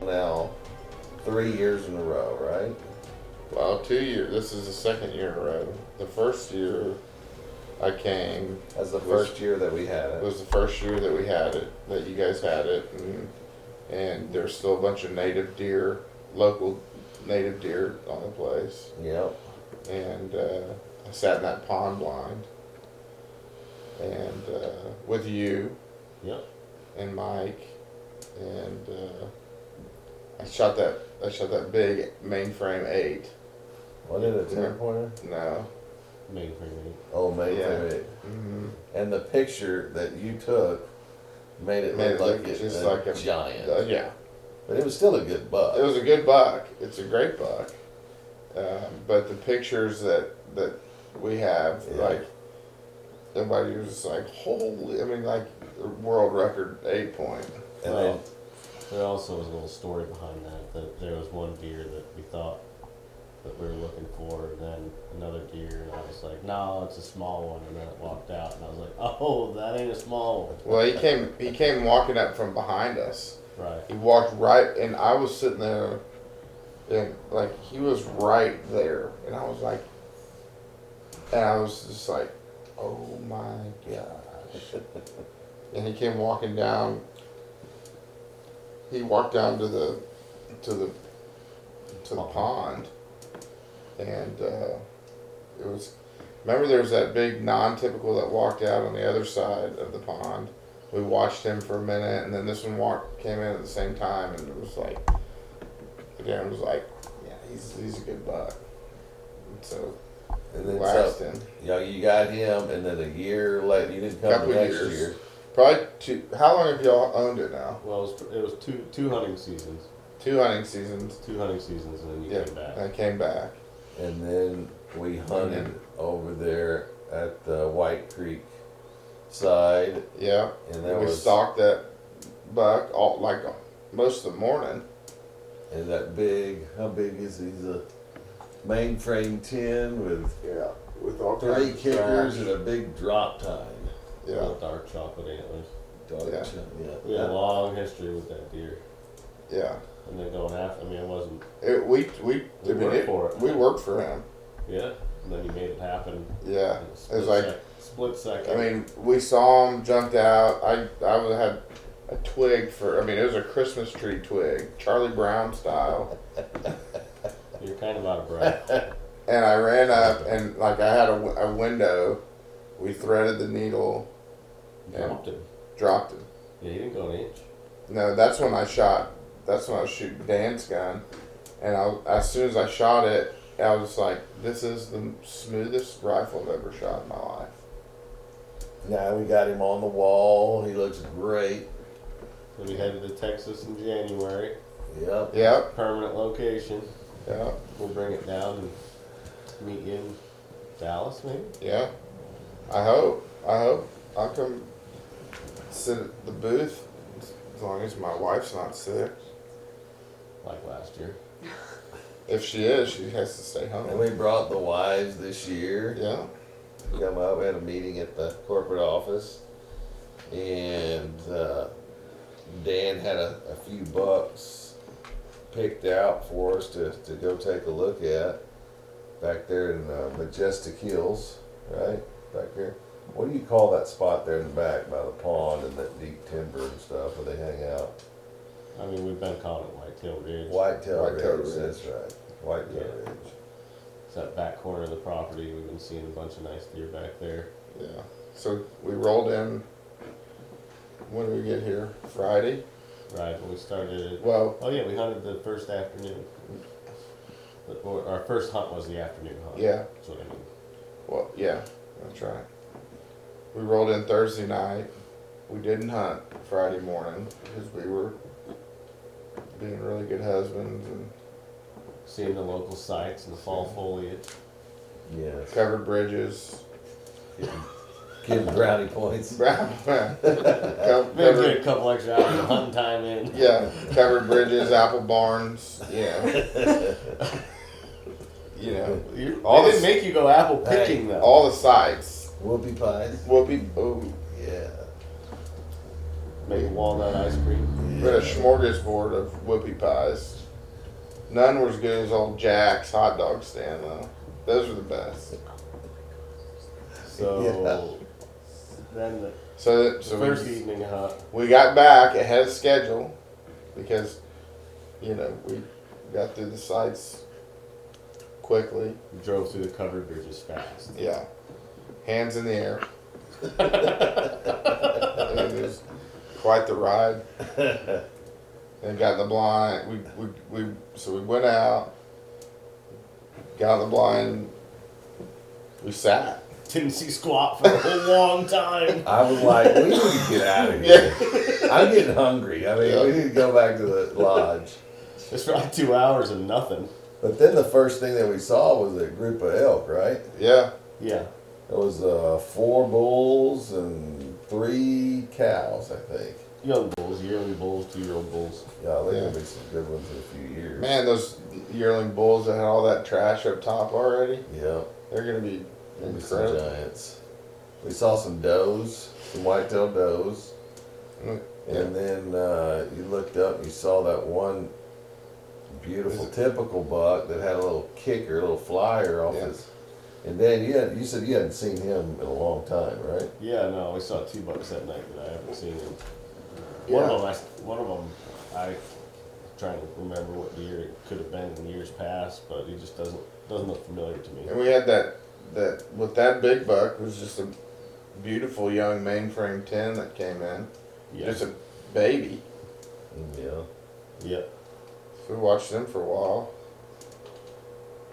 Now, 3 years in a row, right? Well, 2 years. This is the second year in a row. The first year I came. That's the first year that we had It it. was the first year that we had it, that you guys had it, and there's still a bunch of native deer, local native deer on the place. Yep. And I sat in that pond blind, and with you. Yep. And Mike, and I shot that big mainframe 8. What is it, 10-pointer? No. Mainframe 8. Oh, mainframe Yeah. 8. Mm-hmm. And the picture that you took made it look like it just was like a giant. Yeah. But it was still a good buck. It was a good buck. It's a great buck. But the pictures that we have, Yeah. like, everybody was just like, holy, I mean, like, world record 8 point. And Well, there also was a little story behind that there was one deer that we thought that we were looking for, and then another deer, and I was like, no, it's a small one, and then it walked out, and I was like, oh, that ain't a small one. Well, he came walking up from behind us. Right. He walked right, and I was sitting there, and like he was right there, and I was like, and I was just like, oh my gosh. And he came walking down. He walked down to the pond, and it was. Remember, there was that big non-typical that walked out on the other side of the pond. We watched him for a minute, and then this one came in at the same time, and it was like, again, it was like, yeah, he's a good buck. And so, And then waxed so, him. you got him, and then a year later, you didn't come Couple the next years. year. Probably two. How long have y'all owned it now? Well, it was two hunting seasons. 2 hunting seasons. 2 hunting seasons, and then you Yeah, came back. I came back. And then we hunted over there at the White Creek side, Yeah, and that we was stalked that buck most of the morning. and that big. How big is he? He's a mainframe 10 with With all 3 kinds of kickers trash. and a big drop tine. Yeah, Little dark chocolate antlers. Dog Yeah. yeah. We had a long history with that deer, yeah. and then going after. I mean, it wasn't. We worked for it. We worked for him. Yeah, and then you made it happen. Yeah, in a it was like, split second. I mean, we saw him, jumped out. I had a twig for. I mean, it was a Christmas tree twig, Charlie Brown style. You're kind of out of breath. And I ran up, and like I had a window. We threaded the needle, Dropped him. dropped him. Yeah, he didn't go an inch. No, that's when I shot. That's when I was shooting Dan's gun, and as soon as I shot it, I was like, "This is the smoothest rifle I've ever shot in my life." Now we got him on the wall. He looks great. Then we headed to Texas in January. Yep. Yep. Permanent location. Yeah. We'll bring it down and meet you in Dallas, maybe. Yeah. I hope. I'll come sit at the booth as long as my wife's not sick. Like last year. If she is, she has to stay And home. we brought the wives this year. Yeah. Come up, we had a meeting at the corporate office, and Dan had a few bucks picked out for us to go take a look at back there in Majestic Hills, right? Back there. What do you call that spot there in the back by the pond and that deep timber and stuff where they hang out? I mean, we've been calling it Whitetail Ridge. Whitetail Whitetail Ridge, Ridge. that's right. Whitetail Yeah. Ridge. It's that back corner of the property. We've been seeing a bunch of nice deer back there. Yeah. So we rolled in. When did we get here? Friday? Right, when we started. Well, Oh yeah, we hunted the first afternoon. Our first hunt was the afternoon hunt. yeah. That's what I mean. Well, yeah. That's right. We rolled in Thursday night. We didn't hunt Friday morning because we were being really good husbands and Seeing the local sites and the fall foliage. Yes. covered bridges. Getting brownie points. Maybe get covered, a couple extra hours of hunting time in. yeah, covered bridges, apple barns. Yeah. You know, all They didn't the- make you go apple picking though. all the sites. Whoopie pies. Whoopie. Oh, Yeah. Make walnut ice cream. we had a smorgasbord of whoopie pies. None were as good as old Jack's hot dog stand though. Those were the best. So then the So first we, evening hunt. we got back ahead of schedule because, you know, we got through the sites quickly. We drove through the covered bridges fast. Yeah. Hands in the air. It was quite the ride. And got in the blind. So we went out, got in the blind, we sat. Didn't see squat for a long time. I was like, we need to get out of here. I'm getting hungry. I mean, we need to go back to the lodge. It's probably 2 hours and nothing. But then the first thing that we saw was a group of elk, right? Yeah. Yeah. It was 4 bulls and 3 cows, I think. Young bulls, yearling bulls, 2-year-old bulls. Yeah, there's Yeah. gonna be some good ones in a few years. Man, those yearling bulls that had all that trash up top already, Yeah, they're going to be there'll be some incredible. giants. We saw some does, some white-tailed does, Yeah. and then you looked up and you saw that one beautiful typical buck that had a little kicker, a little flyer off Yeah. his. And then you said you hadn't seen him in a long time, right? Yeah, no, we saw 2 bucks that night that I haven't seen him. Yeah. One of them, I trying to remember what year it could have been in years past, but he just doesn't look familiar to me. And we had that with that big buck was just a beautiful young mainframe 10 that came in. Yeah. Just a baby. Yeah. Yep. So we watched them for a while.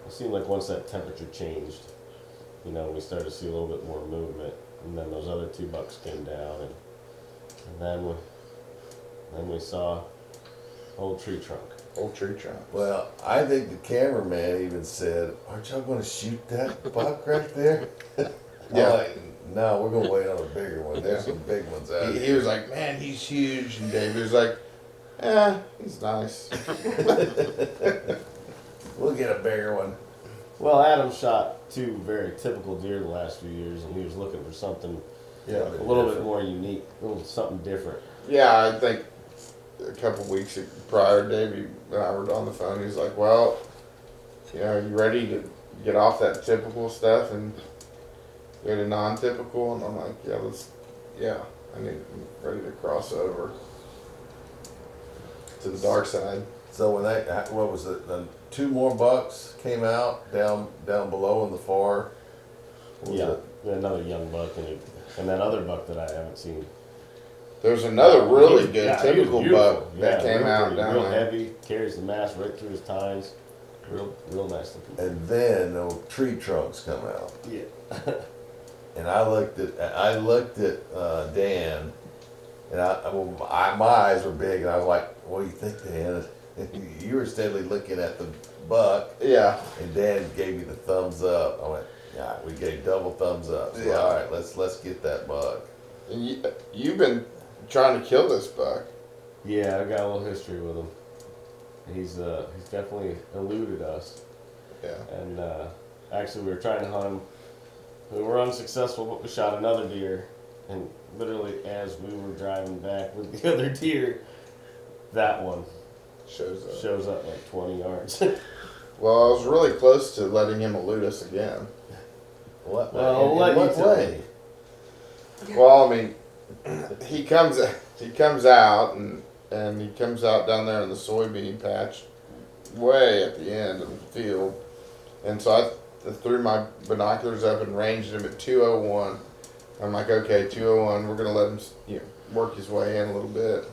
It seemed like once that temperature changed, you know, we started to see a little bit more movement, and then those other 2 bucks came down, and then we saw old tree trunk. Old tree trunk. Well, I think the cameraman even said, "Aren't y'all going to shoot that buck right there?" Yeah. I'm like, no, we're going to wait on a bigger one. There's some big ones out He here. was like, man, he's huge. And David was like, he's nice. We'll get a bigger one. Well, Adam shot 2 very typical deer the last few years, and he was looking for something Yeah, a little bit more unique, a little something different. Yeah, I think a couple weeks prior, Dave and I were on the phone. He's like, well, you know, are you ready to get off that typical stuff and go to non-typical? And I'm like, I'm ready to cross over to the dark side. So when what was it? Then 2 more bucks came out down below in the far. What was Yeah, it? another young buck and that other buck that I haven't seen. There's another really good Yeah, he was typical beautiful. buck that came real out pretty, down real there. heavy, carries the mass right through his tines. Real nice looking. And then the tree trunks come out, Yeah. and I looked at Dan, and my eyes were big, and I was like, "What do you think, Dan?" You were steadily looking at the buck, Yeah, and Dan gave me the thumbs up. I went, "Yeah, we gave double thumbs up." So, Yeah. all right, let's get that buck. You've been trying to kill this buck. Yeah, I got a little history with him. He's definitely eluded us. Yeah. And actually, we were trying to hunt him. We were unsuccessful, but we shot another deer. And literally, as we were driving back with the other deer, that one Shows up. like 20 yards. Well, I was really close to letting him elude us again. What? Well, in let what you tell way? Well, I mean, he comes out and he comes out down there in the soybean patch, way at the end of the field, and so I threw my binoculars up and ranged him at 201. I'm like, okay, 201. We're gonna let him, work his way in a little bit.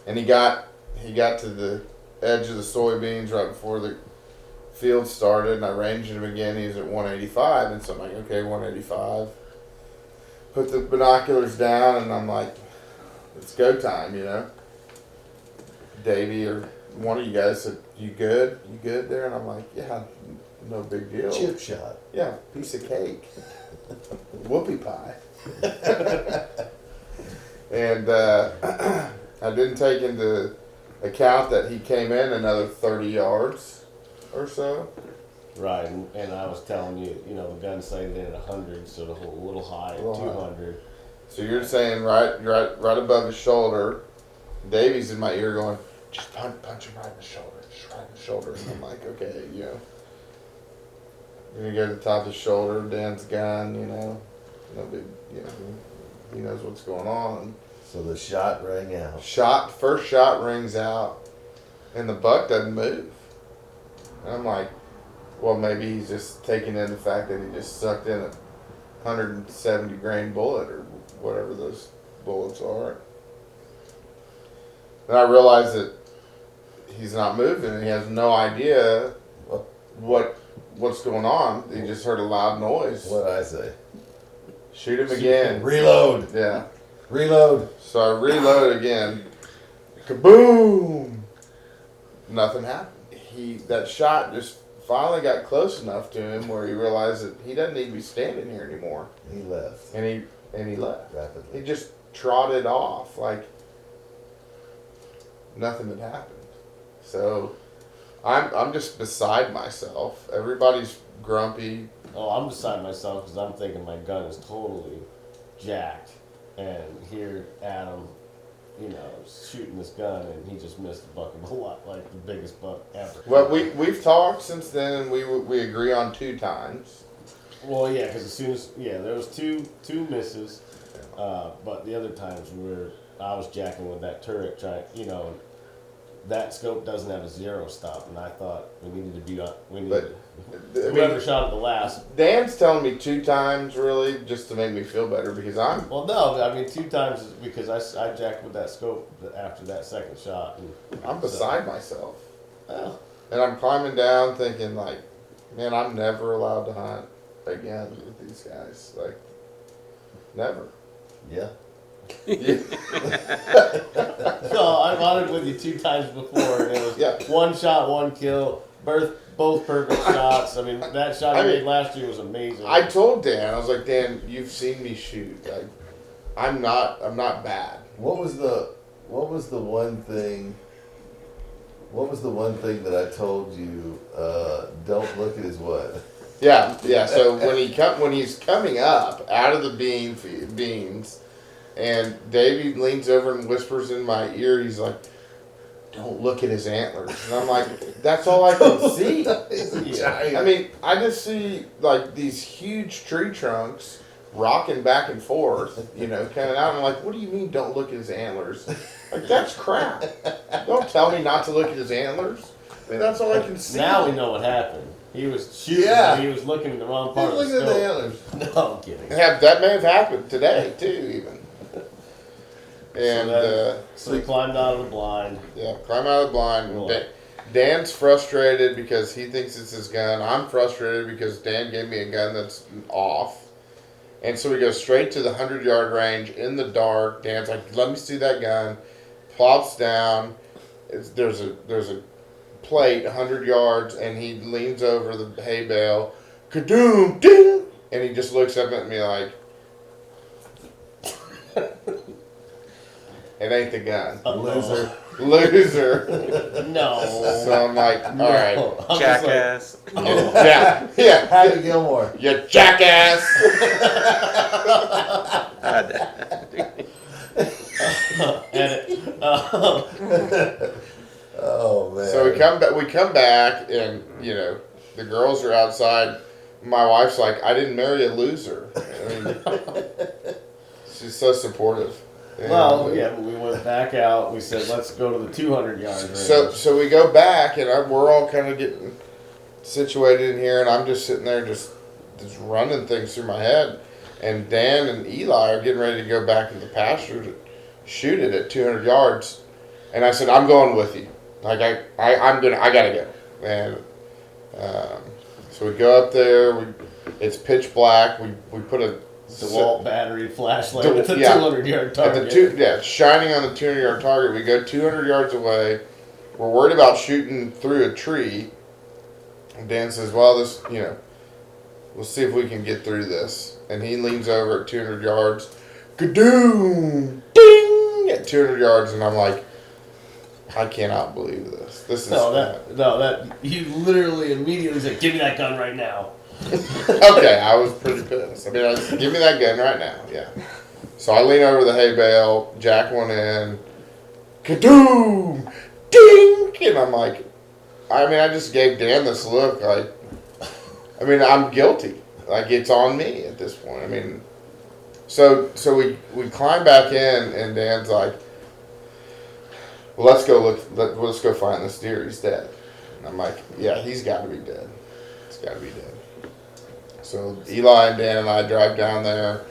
And he got to the edge of the soybeans right before the field started, and I ranged him again. He was at 185, and so I'm like, okay, 185. Put the binoculars down, and I'm like, it's go time, Davey or one of you guys said, you good? You good there? And I'm like, yeah, no big deal. Chip shot. Yeah, piece of cake. Whoopie pie. And I didn't take into account that he came in another 30 yards or so. Right, and I was telling you, the gun sighted in at 100, so the whole little high at 200. So you're saying right above his shoulder. Davey's in my ear going, just punch him right in the shoulder, just right in the shoulder. And I'm like, okay, You're gonna go to the top of the shoulder, Dan's gun, no big, he knows what's going on. So the shot rang out. First shot rings out, and the buck doesn't move. And I'm like, well, maybe he's just taking in the fact that he just sucked in a 170 grain bullet or whatever those bullets are. And I realized that he's not moving and he has no idea what's going on. He just heard a loud noise. What'd I say? Shoot him again. Reload. Yeah. Reload. So I reload again. Kaboom! Nothing happened. That shot just finally got close enough to him where he realized that he doesn't need to be standing here anymore. He left. And he left. Rapidly. He just trotted off like nothing had happened. So I'm just beside myself. Everybody's grumpy. Oh, I'm beside myself because I'm thinking my gun is totally jacked. And here, Adam, shooting this gun, and he just missed a buck of a lot, like the biggest buck ever. Well, we've talked since then, and we agree on 2 times. Well, yeah, because as soon as there was two misses, but the other times I was jacking with that turret, that scope doesn't have a 0 stop, and I thought we needed to be on. Whoever shot at the last. Dan's telling me 2 times, really, just to make me feel better because I'm. Well, no, I mean 2 times is because I jacked with that scope after that second shot. I'm beside myself. Well, And I'm climbing down thinking, like, man, I'm never allowed to hunt again with these guys. Like, never. Yeah. no, I've hunted with you 2 times before, and it was 1 shot, 1 kill, both perfect shots. I mean, that shot I made last year was amazing. I told Dan, I was like, Dan, you've seen me shoot. Like, I'm not bad. What was the one thing? What was the one thing that I told you? Don't look at his what? Yeah. So when he's coming up out of the beans, and Davey leans over and whispers in my ear, he's like, "Don't look at his antlers." And I'm like, "That's all I can see." I mean, I just see like these huge tree trunks rocking back and forth, coming out. I'm like, "What do you mean? Don't look at his antlers?" Like, that's crap. Don't tell me not to look at his antlers. I mean, that's all I can see. Now we know what happened. He was shooting, and he was looking in the wrong part of the scope. Look at the antlers. No, I'm kidding. That may have happened today too, even. And so he climbed out of the blind. Yeah, climb out of the blind. Dan's frustrated because he thinks it's his gun. I'm frustrated because Dan gave me a gun that's off. And so we go straight to the 100-yard range in the dark. Dan's like, "Let me see that gun." Plops down. There's a plate 100 yards, and he leans over the hay bale. Kadoom! Ding! And he just looks up at me like, It ain't the gun. Loser. Loser. No. So I'm like, all right. No. I'm just like, Jackass. Yeah, yeah. Happy Gilmore. You jackass. edit. Oh man. So we come back. We come back, and you know, the girls are outside. My wife's like, "I didn't marry a loser." I mean, she's so supportive. And, Well, yeah, we went back out. We said, let's go to the 200-yard range. So we go back, and we're all kind of getting situated in here, and I'm just sitting there, just running things through my head. And Dan and Eli are getting ready to go back in the pasture to shoot it at 200 yards. And I said, I'm going with you. Like I gotta go. And so we go up there. It's pitch black. We put a DeWalt battery flashlight at the yeah. 200-yard target. Shining on the 200-yard target. We go 200 yards away. We're worried about shooting through a tree. And Dan says, well, this, we'll see if we can get through this. And he leans over at 200 yards. Kadoom! Ding! At 200 yards. And I'm like, I cannot believe this. This is... He literally immediately said, give me that gun right now. Okay, I was pretty pissed. I mean, give me that gun right now. Yeah. So I lean over the hay bale, jack one in, kadoom, ding, and I'm like, I just gave Dan this look like, I'm guilty. Like it's on me at this point. So we climb back in, and Dan's like, well, let's go find this deer. He's dead. And I'm like, yeah, he's got to be dead. He's got to be dead. So Eli and Dan and I drive down there.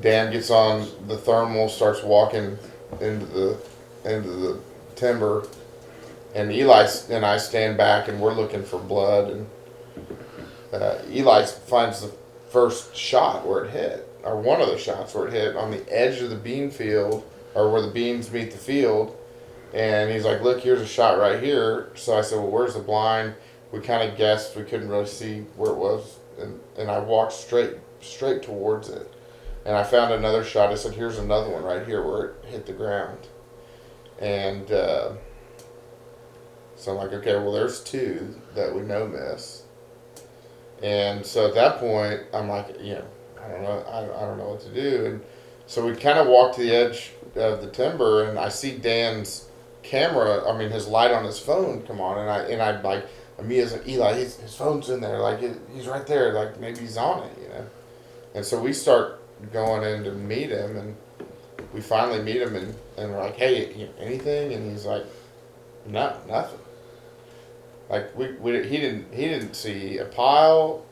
Dan gets on the thermal, starts walking into the timber, and Eli and I stand back, and we're looking for blood. And Eli finds the first shot where it hit, or one of the shots where it hit on the edge of the bean field, or where the beans meet the field. And he's like, look, here's a shot right here. So I said, well, where's the blind? We kind of guessed. We couldn't really see where it was. And I walked straight towards it. And I found another shot. I said, here's another one right here where it hit the ground. And so I'm like, okay, well, there's two that we know miss. And so at that point, I'm like, I don't know. I don't know what to do. And so we kind of walk to the edge of the timber, and I see Dan's camera, his light on his phone come on, and I like, me as an Eli, his phone's in there, like he's right there, like maybe he's on it, And so we start going in to meet him, and we finally meet him, and we're like, hey, anything? And he's like, no, nothing. Like he didn't see a pile,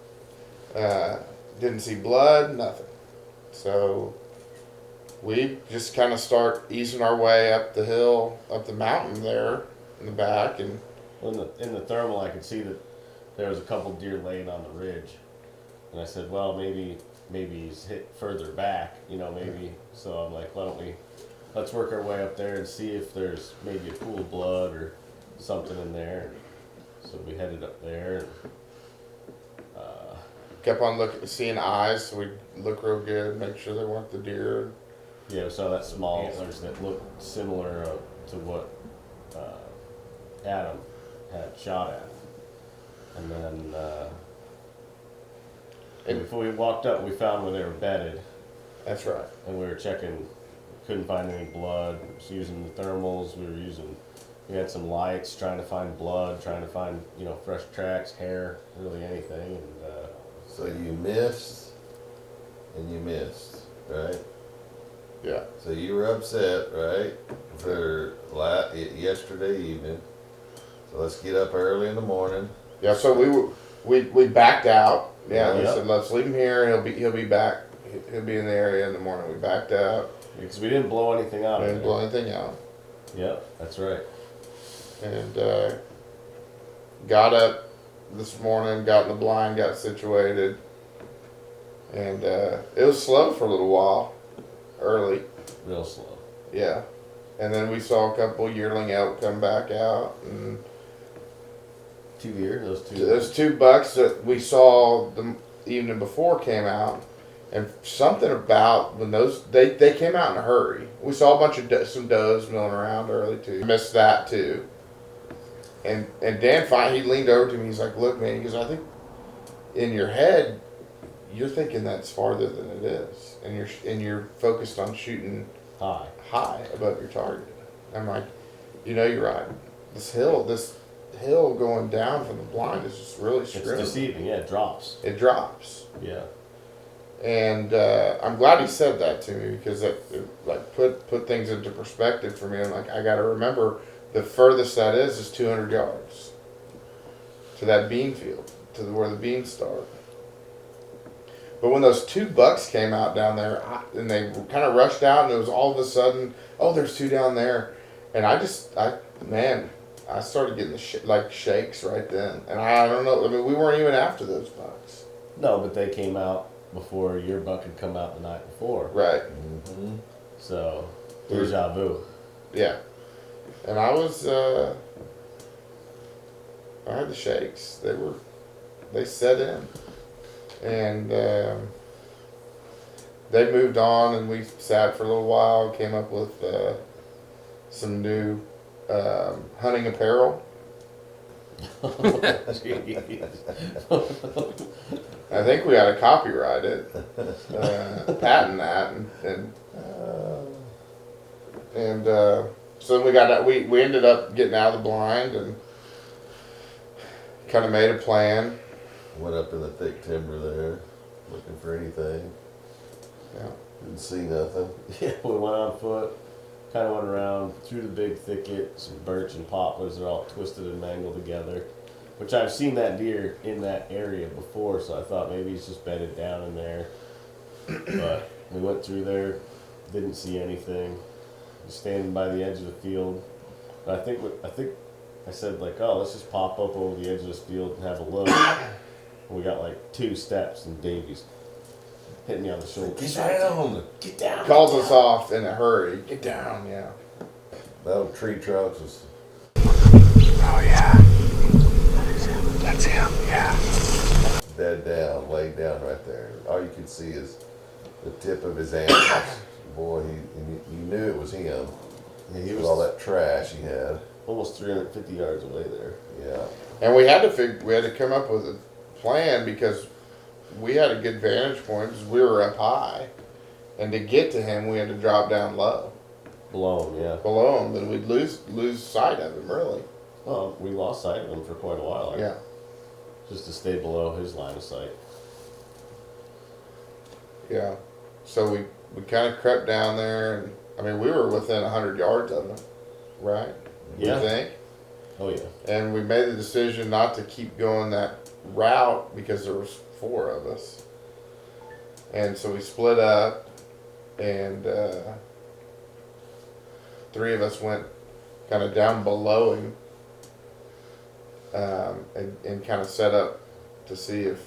didn't see blood, nothing. So we just kind of start easing our way up the hill, up the mountain there in the back, and in the thermal, I could see that there was a couple deer laying on the ridge, and I said, well, maybe he's hit further back, maybe. So I'm like, let's work our way up there and see if there's maybe a pool of blood or something in there. So we headed up there, and kept on seeing eyes, so we look real good, make sure they weren't the deer. Yeah, we saw that small antlers that looked similar to what Adam had shot at. And then before we walked up, we found where they were bedded. That's right. And we were checking, couldn't find any blood. We was using the thermals. We had some lights, trying to find blood, trying to find, fresh tracks, hair, really anything. And so you missed, and you missed, right? Yeah. So you were upset, right, for yesterday evening. So let's get up early in the morning. Yeah. So we backed out. Yeah. We Yep. said, let's leave him here. He'll be back. He'll be in the area in the morning. We backed out. because we didn't blow anything out. Didn't blow anything out. Yep, that's right. And got up this morning, got in the blind, got situated, and it was slow for a little while, early. Real slow. Yeah. And then we saw a couple yearling elk come back out, and 2 years, those two. those two bucks that we saw the evening before came out, And something about when they came out in a hurry. We saw a bunch of some does milling around early too. Missed that too. And Dan he leaned over to me. He's like, "Look, man," he goes, "I think in your head you're thinking that's farther than it is, and you're focused on shooting high above your target." I'm like, you're right. This hill going down from the blind is just really It's screwing. deceiving. Yeah, it drops. It drops. Yeah. And I'm glad he said that to me because it put things into perspective for me. I'm like, I got to remember the furthest that is 200 yards to that bean field, where the beans start. But when those two bucks came out down there, and they kind of rushed out, and it was all of a sudden, oh, there's two down there, and I started getting the shakes right then. And I don't know. I mean, we weren't even after those bucks. No, but they came out before your buck had come out the night before. Right. Mm-hmm. So, deja vu. Yeah. And I had the shakes. They set in. And they moved on, and we sat for a little while, came up with some new hunting apparel. I think we ought to copyright it, patent that, and so then we got that. We ended up getting out of the blind and kind of made a plan. Went up in the thick timber there, looking for anything. Yeah. Didn't see nothing. Yeah, we went on foot, kind of went around through the big thicket, some birch and poplars are all twisted and mangled together, which I've seen that deer in that area before, so I thought maybe he's just bedded down in there. But we went through there, didn't see anything, just standing by the edge of the field. But I think I said let's just pop up over the edge of this field and have a look. And we got like 2 steps, and Davy's hitting me on the shoulder. Get down! Get down! Calls us off in a hurry. Get down, yeah. That old TreeTrunks was. Oh yeah. That's him. Yeah. Dead down, laid down right there. All you could see is the tip of his antlers. Boy, you knew it was him. Yeah, he With was all that trash he had. almost 350 yards away there. Yeah. And we had to come up with a plan because we had a good vantage point because we were up high, and to get to him we had to drop down low. Below him, yeah. Below him, then we'd lose sight of him really. Well, we lost sight of him for quite a while. Yeah. Just to stay below his line of sight. Yeah. So we kind of crept down there, and I mean we were within 100 yards of him, right? Yeah. You think? Oh yeah. And we made the decision not to keep going that route because there was 4 of us. And so we split up, and 3 of us went kind of down below him, and kind of set up to see if,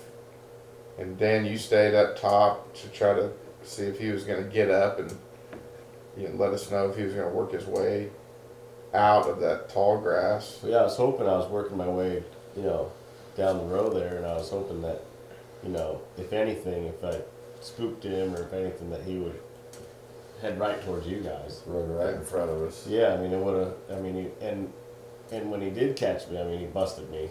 and Dan, you stayed up top to try to see if he was going to get up and let us know if he was going to work his way out of that tall grass. Well, yeah, I was hoping I was working my way, down the road there, and I was hoping that, if anything, if I spooked him or if anything, that he would head right towards you guys. Run right in front of us. Yeah, I mean, it would have. I mean, and when he did catch me, I mean, he busted me,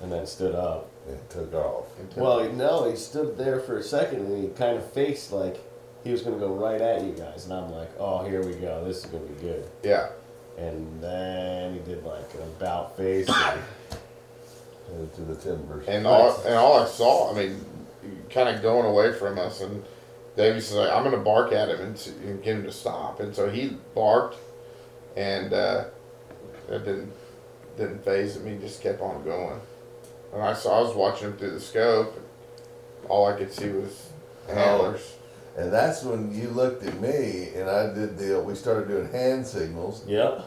and then stood up. And took off. Well, no, he stood there for a second, and he kind of faced like he was going to go right at you guys, and I'm like, oh, here we go, this is going to be good. Yeah. And then he did like an about face. Into the timbers. And all I saw, I mean, kind of going away from us, and Davey says, I'm going to bark at him and get him to stop. And so he barked, and that didn't faze him. He just kept on going. And I was watching him through the scope, and all I could see was antlers. And that's when you looked at me, and I did we started doing hand signals. Yep.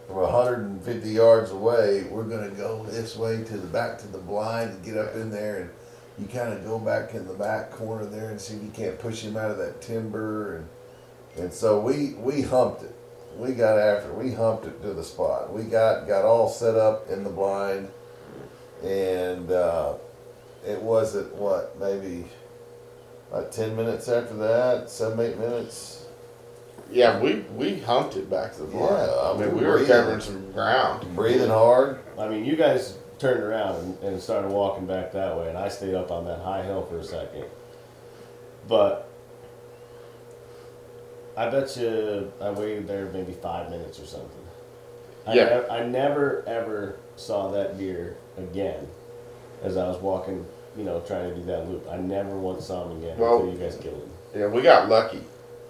From 150 yards away, we're going to go this way back to the blind and get up in there, and you kind of go back in the back corner there and see if you can't push him out of that timber, and so we humped it. We got after it. We humped it to the spot. We got all set up in the blind, and it wasn't maybe About 10 minutes after that, 7, 8 minutes. Yeah, we humped it back to the blind. Yeah, I mean, we were covering some ground. Breathing hard. I mean, you guys turned around and started walking back that way, and I stayed up on that high hill for a second. But I bet you I waited there maybe 5 minutes or something. Yeah. I never ever saw that deer again as I was walking, trying to do that loop. I never once saw him again Well, until you guys killed him. Yeah, we got lucky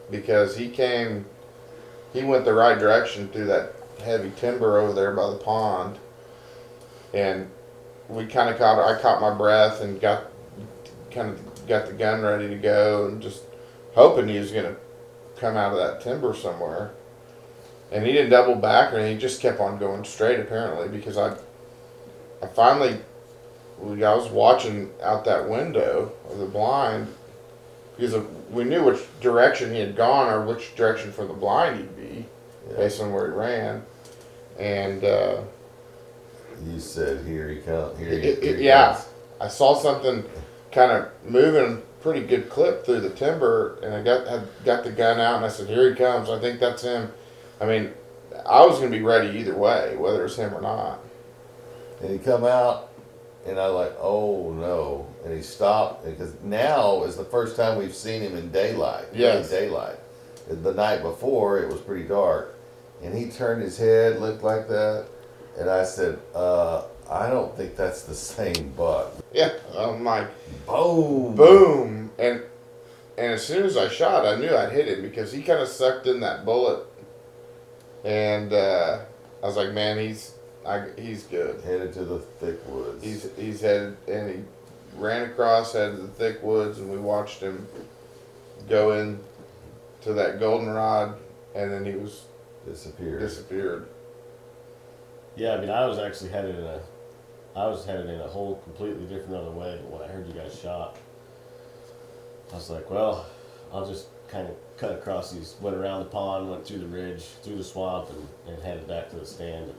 because he went the right direction through that heavy timber over there by the pond, and we I caught my breath and got the gun ready to go and just hoping he was gonna come out of that timber somewhere. And he didn't double back or anything, he just kept on going straight apparently because I was watching out that window of the blind because we knew which direction he had gone or which direction from the blind he'd be based on where he ran. And You said, here he comes. Yeah, I saw something kind of moving pretty good clip through the timber, and I got the gun out, and I said, here he comes. I think that's him. I mean, I was going to be ready either way, whether it was him or not. And he come out, and I like, oh no. And he stopped, because now is the first time we've seen him in daylight. Yes. Really daylight. The night before, it was pretty dark. And he turned his head, looked like that, and I said, I don't think that's the same buck. Yeah, I'm like, Boom! boom. And as soon as I shot, I knew I'd hit him because he kind of sucked in that bullet. And I was like, man, he's good. Headed to the thick woods. He's headed, and he ran across, headed to the thick woods, and we watched him go in to that goldenrod, and then he was disappeared. Yeah, I mean, I was actually headed in a whole completely different other way. But when I heard you guys shot, I was like, well, I'll just kind of cut across these, went around the pond, went through the ridge, through the swamp, and headed back to the stand. And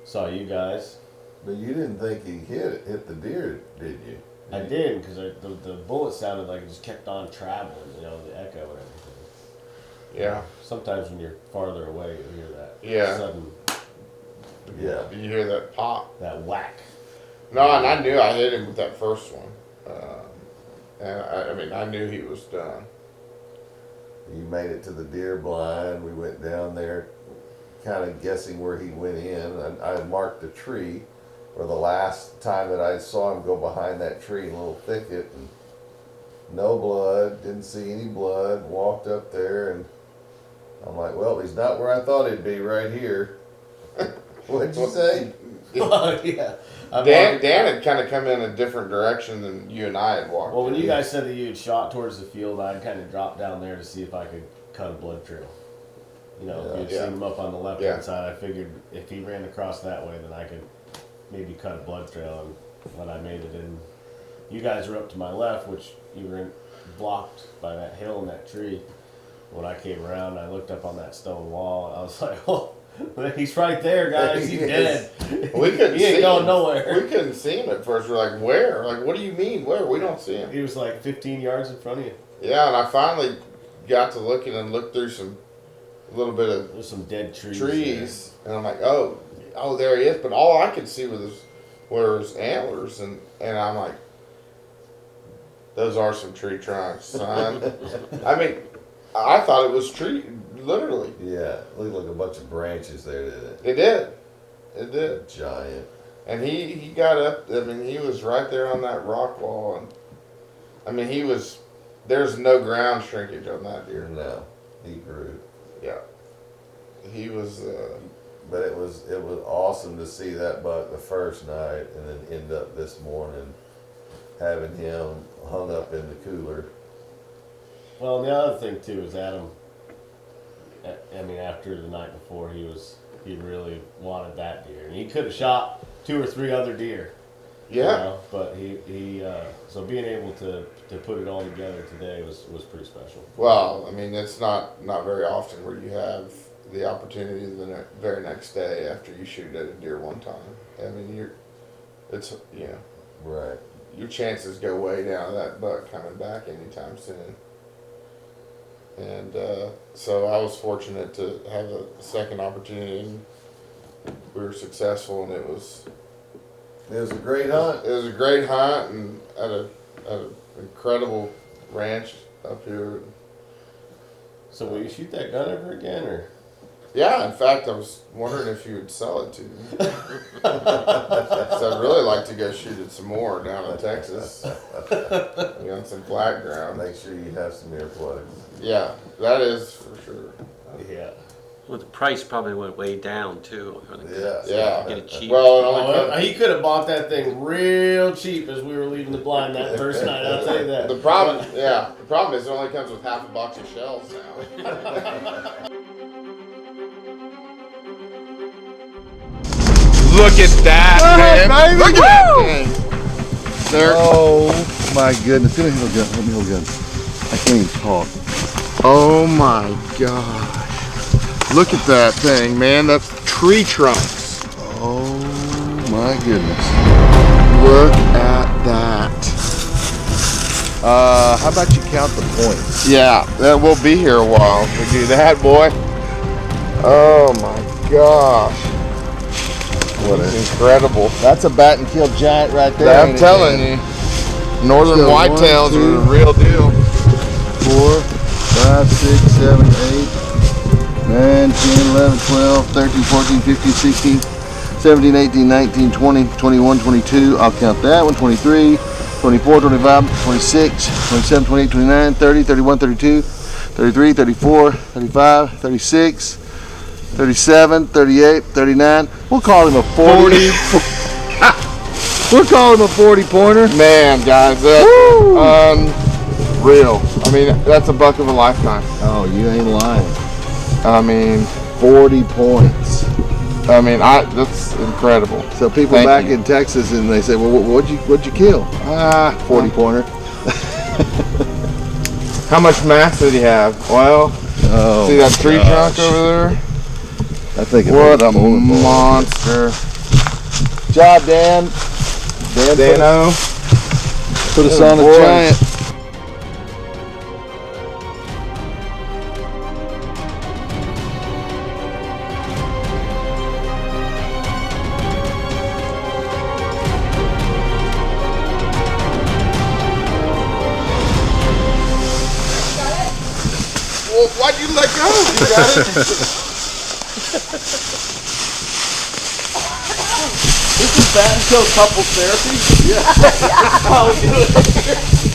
saw you guys. But you didn't think he hit the deer, did you? I did, because the bullet sounded like it just kept on traveling, the echo and everything. Yeah. Sometimes when you're farther away, you hear that sudden, Yeah. You hear that pop. that whack. No, and I knew I hit him with that first one. And I mean, I knew he was done. You made it to the deer blind. We went down there, kind of guessing where he went in. I marked the tree, or the last time that I saw him go behind that tree in a little thicket, and no blood. Didn't see any blood. Walked up there, and I'm like, well, he's not where I thought he'd be. Right here. What'd you say? Yeah. Dan had kind of come in a different direction than you and I had walked. Well, when you guys said that you had shot towards the field, I'd kind of dropped down there to see if I could cut a blood trail. If you'd seen him up on the left-hand side, I figured if he ran across that way, then I could maybe cut a blood trail. And when I made it in, you guys were up to my left, which you were blocked by that hill and that tree. When I came around, I looked up on that stone wall, and I was like, oh, he's right there, guys. He's dead. We couldn't He ain't see going him. nowhere. We couldn't see him at first. We're like, where? Like, what do you mean, where? We don't see him. He was like 15 yards in front of you. Yeah, and I finally got to looking and looked through a little bit of There's some dead trees. and I'm like, oh, there he is. But all I could see were his antlers, and I'm like, those are some tree trunks, son. I mean, I thought it was tree, literally. Yeah, looked like a bunch of branches there, didn't it? It did. Giant. And he got up. I mean, he was right there on that rock wall, and I mean, there's no ground shrinkage on that deer. No, he grew. Yeah, he was. But it was awesome to see that buck the first night, and then end up this morning having him hung up in the cooler. Well, and the other thing too is Adam. I mean, after the night before, he really wanted that deer, and he could have shot 2 or 3 other deer. Yeah. But he so being able to put it all together today was pretty special. Well, I mean, it's not very often where you have the opportunity the very next day after you shoot at a deer one time. I mean, it's Right. your chances go way down of that buck coming back anytime soon. And so I was fortunate to have a second opportunity, and we were successful, and it was a great hunt. It was a great hunt, and at an incredible ranch up here. So will you shoot that gun ever again, or? Yeah, in fact, I was wondering if you would sell it to me. So I'd really like to go shoot it some more down in Texas. On some flat ground. Make sure you have some earplugs. Yeah, that is for sure. Yeah. Well, the price probably went way down too. Yeah. Get it cheap. Well, He could have bought that thing real cheap as we were leaving the blind that first night. I'll tell you that. the problem is it only comes with half a box of shells now. Look at that, man! Look at that thing! There. Oh my goodness. Let me hold gun. Let me hold gun. I can't even talk. Oh my gosh. Look at that thing, man. That's TreeTrunks. Oh my goodness. Look at that. How about you count the points? Yeah, that we'll be here a while if we do that, boy. Oh my gosh. What It's incredible. That's a Battenkill giant right there. I'm telling you. Northern So whitetails 1, 2, are the real deal. 4, 5, 6, 7, 8, 9, 10, 11, 12, 13, 14, 15, 16, 17, 18, 19, 20, 21, 22. I'll count that one. 23, 24, 25, 26, 27, 28, 29, 30, 31, 32, 33, 34, 35, 36, 37, 38, 39. We'll call him a 40. We'll call him a 40 pointer. Man, guys, that's unreal. I mean, that's a buck of a lifetime. Oh, you ain't lying. I mean, 40 points. I mean, that's incredible. So people Thank back you. in Texas, and they say, well, what'd you kill? 40 pointer. How much mass did he have? Well, Oh, see that tree gosh. trunk over there? I think What a bowling ball. monster. Job, Dan. Dan Dano. put us Oh, on a boy. giant. Well, why'd you let go? You got it? This is Battenkill couples therapy? Yeah. That's how we do it.